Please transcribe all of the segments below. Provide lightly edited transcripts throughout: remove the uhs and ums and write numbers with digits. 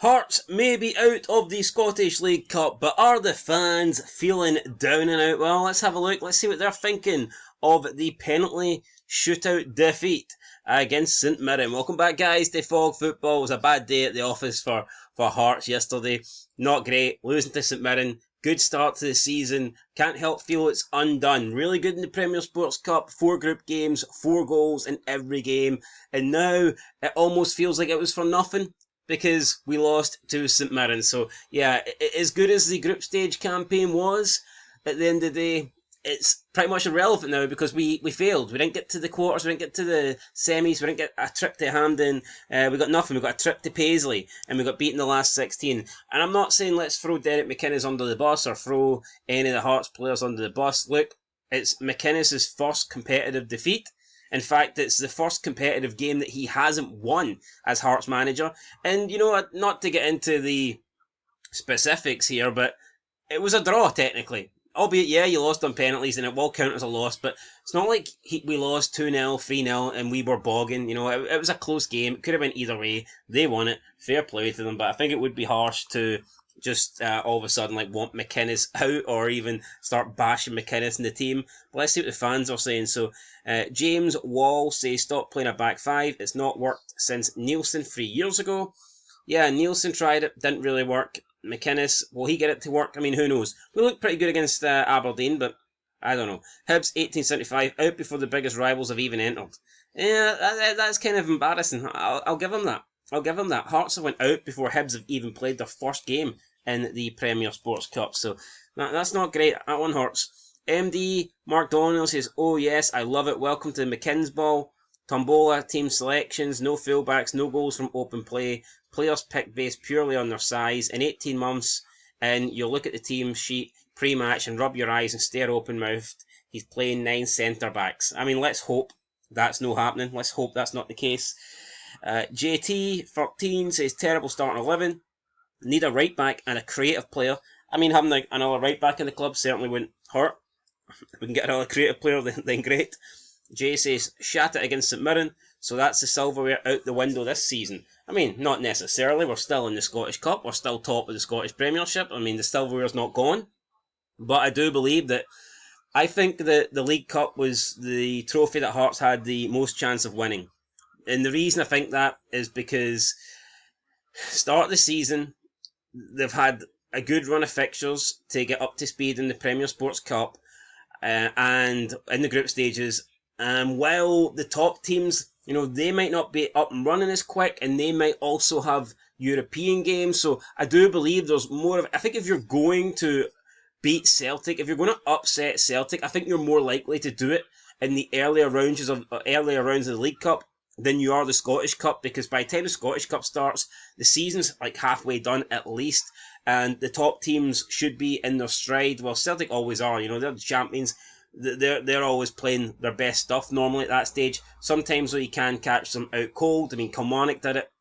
Hearts may be out of the Scottish League Cup, but are the fans feeling down and out? Well, let's have a look. Let's see what they're thinking of the penalty shootout defeat against St Mirren. Welcome back, guys, to Fog Football. It was a bad day at the office for Hearts yesterday. Not great. Losing to St Mirren. Good start to the season. Can't help feel it's undone. Really good in the Premier Sports Cup. 4 group games, 4 goals in every game. And now it almost feels like it was for nothing, because we lost to St Mirren. So, yeah, as good as the group stage campaign was, at the end of the day, it's pretty much irrelevant now because we failed. We didn't get to the quarters, we didn't get to the semis, we didn't get a trip to Hampden, we got nothing. We got a trip to Paisley, and we got beaten the last 16. And I'm not saying let's throw Derek McInnes under the bus or throw any of the Hearts players under the bus. Look, it's McInnes' first competitive defeat. In fact, it's the first competitive game that he hasn't won as Hearts manager. And, you know, not to get into the specifics here, but it was a draw, technically. Albeit, yeah, you lost on penalties, and it will count as a loss, but it's not like we lost 2-0, 3-0, and we were bogging. You know, it was a close game. It could have been either way. They won it. Fair play to them, but I think it would be harsh to just all of a sudden want McInnes out or even start bashing McInnes in the team. But let's see what the fans are saying. So James Wall says, stop playing a back 5. It's not worked since Nielsen 3 years ago. Yeah, Nielsen tried it, didn't really work. McInnes, will he get it to work? I mean, who knows? We looked pretty good against Aberdeen, but I don't know. Hibs 1875, out before the biggest rivals have even entered. Yeah, that's kind of embarrassing. I'll give him that. I'll give him that. Hearts have went out before Hibs have even played their first game in the Premier Sports Cup. So that's not great. That one hurts. MD Mark Donnell says, oh yes, I love it. Welcome to the McKinn's Ball. Tombola, team selections, no fullbacks, no goals from open play. Players picked based purely on their size. In 18 months, and you'll look at the team sheet pre-match and rub your eyes and stare open-mouthed. He's playing 9 centre-backs. I mean, let's hope that's not happening. Let's hope that's not the case. JT13 says, terrible starting 11. Need a right-back and a creative player. I mean, having another right-back in the club certainly wouldn't hurt. If we can get another creative player, then great. Jay says, shat it against St Mirren, so that's the silverware out the window this season. I mean, not necessarily. We're still in the Scottish Cup. We're still top of the Scottish Premiership. I mean, the silverware's not gone. But I do believe that I think that the League Cup was the trophy that Hearts had the most chance of winning. And the reason I think that is because start of the season, they've had a good run of fixtures to get up to speed in the Premier Sports Cup and in the group stages. While the top teams, you know, they might not be up and running as quick, and they might also have European games. So I do believe there's more of. I think if you're going to beat Celtic, if you're going to upset Celtic, I think you're more likely to do it in the earlier rounds of the League Cup than you are the Scottish Cup, because by the time the Scottish Cup starts, the season's like halfway done at least, and the top teams should be in their stride. Well, Celtic always are. You know, they're the champions. They're always playing their best stuff normally at that stage. Sometimes though you can catch them out cold. I mean, Kilmarnock did it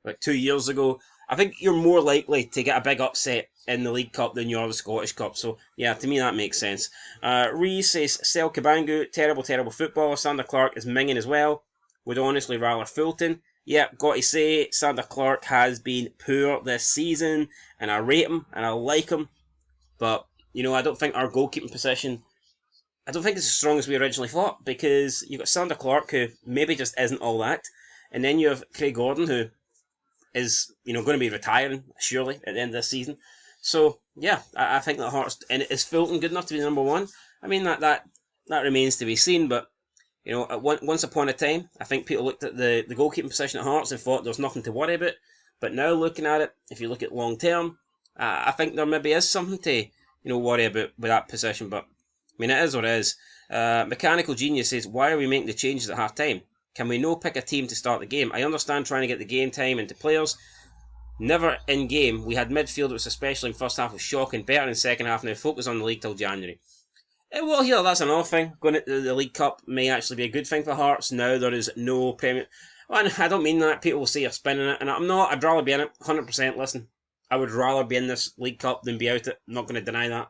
like 2 years ago. I think you're more likely to get a big upset in the League Cup than you are the Scottish Cup. So yeah, to me that makes sense. Reese says, Sel Kabangu, terrible footballer. Sander Clark is minging as well. Would honestly rather Fulton. Yeah, got to say, Sander Clark has been poor this season, and I rate him and I like him. But you know, I don't think our goalkeeping position, I don't think it's as strong as we originally thought, because you've got Sander Clark, who maybe just isn't all that, and then you have Craig Gordon, who is, you know, going to be retiring, surely, at the end of this season. So, yeah, I think that Hearts, and is Fulton good enough to be number 1? I mean, that remains to be seen, but, you know, once upon a time, I think people looked at the goalkeeping position at Hearts and thought there's nothing to worry about, but now looking at it, if you look at long term, I think there maybe is something to, you know, worry about with that position, but I mean, it is what it is. Mechanical Genius says, why are we making the changes at half time? Can we no pick a team to start the game? I understand trying to get the game time into players. Never in game. We had midfield, which especially in first half was shocking. Better in second half. Now focus on the league till January. Well, here, that's another thing. Going to the League Cup may actually be a good thing for Hearts. Now there is no Premier. Well, I don't mean that. People will say you're spinning it, and I'm not. I'd rather be in it. 100%. Listen, I would rather be in this League Cup than be out it. I'm not going to deny that.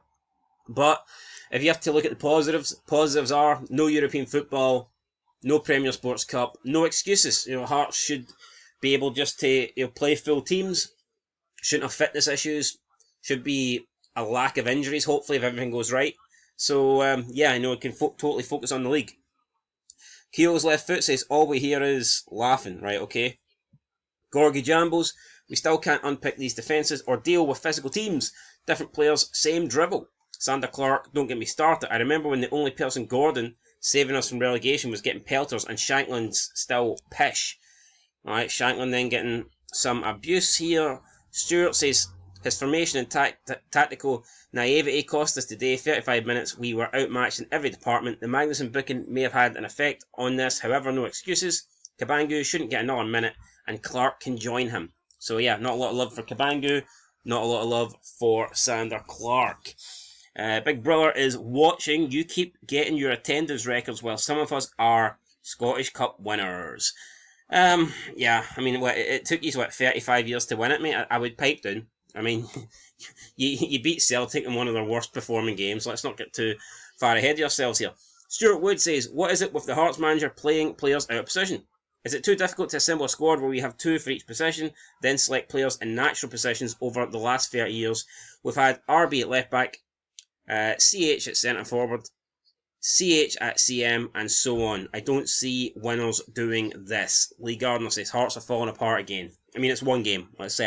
But if you have to look at the positives are no European football, no Premier Sports Cup, no excuses. You know, Hearts should be able just to play full teams. Shouldn't have fitness issues. Should be a lack of injuries, hopefully, if everything goes right. So, yeah, I know we can totally focus on the league. Keo's left foot says, all we hear is laughing. Right, okay. Gorgie Jambos, we still can't unpick these defences or deal with physical teams. Different players, same dribble. Sander Clark, don't get me started. I remember when the only person Gordon saving us from relegation was getting pelters and Shankland's still pish. Alright, Shankland then getting some abuse here. Stewart says his formation and tactical naivety cost us today. 35 minutes, we were outmatched in every department. The Magnuson booking may have had an effect on this, however, no excuses. Cabangu shouldn't get another minute, and Clark can join him. So yeah, not a lot of love for Cabangu, not a lot of love for Sander Clark. Big Brother is watching. You keep getting your attendance records while some of us are Scottish Cup winners. Yeah, I mean, it took you, 35 years to win it, mate? I would pipe down. I mean, you beat Celtic in one of their worst performing games. Let's not get too far ahead of yourselves here. Stuart Wood says, what is it with the Hearts manager playing players out of position? Is it too difficult to assemble a squad where we have 2 for each position, then select players in natural positions over the last 30 years? We've had RB at left back, CH at centre forward, CH at CM, and so on. I don't see winners doing this. Lee Gardner says, Hearts are falling apart again. I mean, it's one game. Let's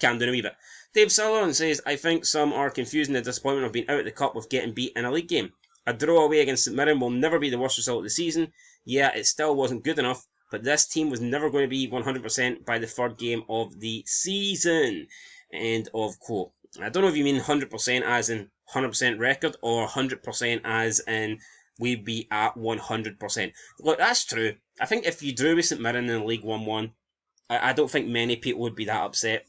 calm down a wee bit. Dave Sutherland says, I think some are confusing the disappointment of being out of the cup with getting beat in a league game. A draw away against St Mirren will never be the worst result of the season. Yeah, it still wasn't good enough, but this team was never going to be 100% by the third game of the season. End of quote. I don't know if you mean 100% as in 100% record or 100% as in we'd be at 100%. Look, that's true. I think if you drew with St Mirren in League 1-1, I don't think many people would be that upset.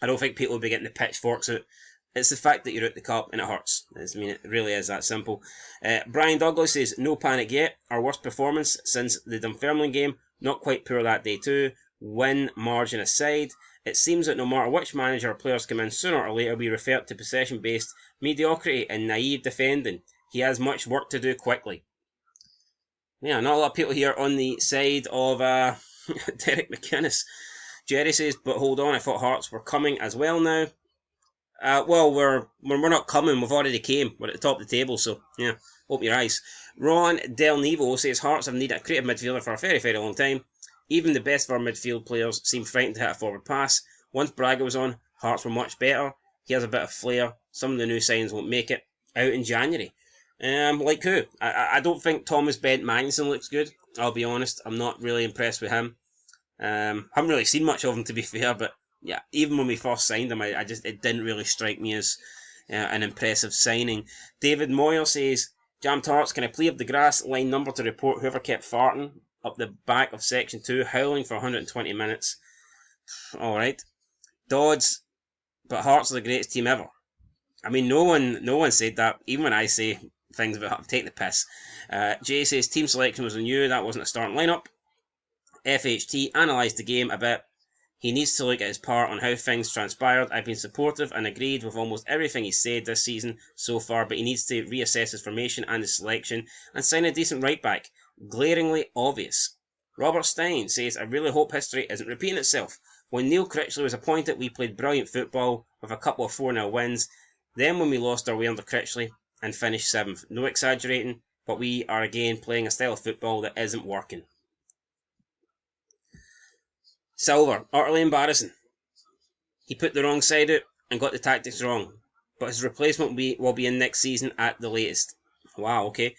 I don't think people would be getting the pitchforks out. It's the fact that you're at the cup and it hurts. I mean, it really is that simple. Brian Douglas says, no panic yet. Our worst performance since the Dunfermline game. Not quite poor that day too. Win margin aside. It seems that no matter which manager or players come in, sooner or later we revert to possession-based mediocrity and naive defending. He has much work to do quickly. Yeah, not a lot of people here on the side of Derek McInnes. Jerry says, but hold on, I thought Hearts were coming as well now. Well, we're not coming. We've already came. We're at the top of the table, so yeah, open your eyes. Ron Del Nevo says Hearts have needed a creative midfielder for a very, very long time. Even the best of our midfield players seem frightened to hit a forward pass. Once Braga was on, Hearts were much better. He has a bit of flair. Some of the new signs won't make it. Out in January. Like who? I don't think Thomas Bent Magnuson looks good. I'll be honest. I'm not really impressed with him. Haven't really seen much of him, to be fair, but yeah, even when we first signed him, it didn't really strike me as an impressive signing. David Moyer says, Jam Tarts, can I please have the grass line number to report whoever kept farting up the back of section 2, howling for 120 minutes. Alright. Dodds, but Hearts are the greatest team ever. I mean, no one said that, even when I say things about taking the piss. Jay says, team selection was on you, that wasn't a starting lineup. FHT analysed the game a bit. He needs to look at his part on how things transpired. I've been supportive and agreed with almost everything he's said this season so far, but he needs to reassess his formation and his selection and sign a decent right back. Glaringly obvious. Robert Stein says, I really hope history isn't repeating itself. When Neil Critchley was appointed, we played brilliant football with a couple of 4-0 wins. Then when we lost our way under Critchley and finished 7th. No exaggerating, but we are again playing a style of football that isn't working. Silver, utterly embarrassing. He put the wrong side out and got the tactics wrong, but his replacement will be in next season at the latest. Wow, okay.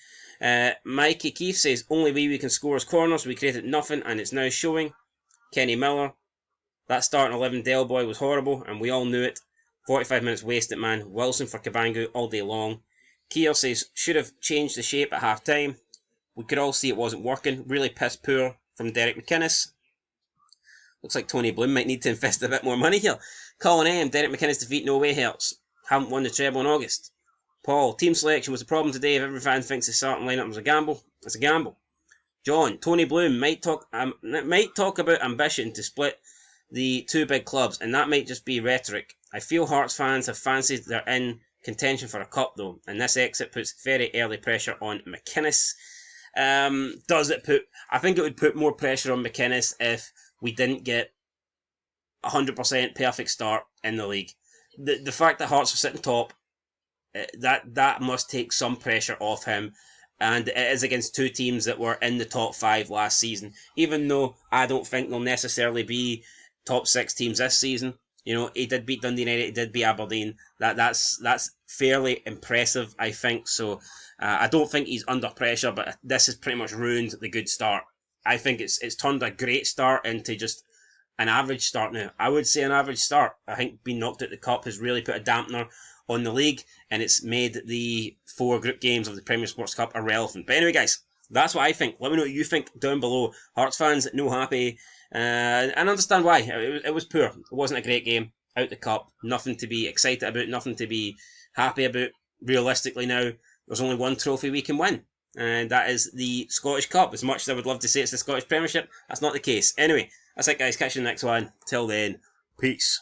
Mikey Keefe says, only we can score as corners, we created nothing and it's now showing. Kenny Miller, that starting 11 Del Boy was horrible and we all knew it. 45 minutes wasted, man. Wilson for Cabangu all day long. Kier says, should have changed the shape at half time. We could all see it wasn't working. Really piss poor from Derek McInnes. Looks like Tony Bloom might need to invest a bit more money here. Colin M, Derek McInnes defeat no way helps. Haven't won the treble in August. Paul, team selection was a problem today. If every fan thinks the starting lineup was a gamble, it's a gamble. John, Tony Bloom might talk about ambition to split the two big clubs, and that might just be rhetoric. I feel Hearts fans have fancied they're in contention for a cup though, and this exit puts very early pressure on McInnes. Does it put? I think it would put more pressure on McInnes if we didn't get 100% perfect start in the league. The fact that Hearts are sitting top, that must take some pressure off him. And it is against two teams that were in the top 5 last season. Even though I don't think they'll necessarily be top 6 teams this season. You know, he did beat Dundee United, he did beat Aberdeen. That's fairly impressive, I think. So I don't think he's under pressure, but this has pretty much ruined the good start. I think it's turned a great start into just an average start now. I would say an average start. I think being knocked out the cup has really put a dampener on the league, and it's made the 4 group games of the Premier Sports Cup irrelevant. But anyway, guys, that's what I think. Let me know what you think down below. Hearts fans, no happy, and understand why. It was poor. It wasn't a great game. Out the cup. Nothing to be excited about, nothing to be happy about. Realistically now, there's only one trophy we can win, and that is the Scottish Cup. As much as I would love to say it's the Scottish Premiership, that's not the case. Anyway, that's it, guys. Catch you in the next one. Till then, peace.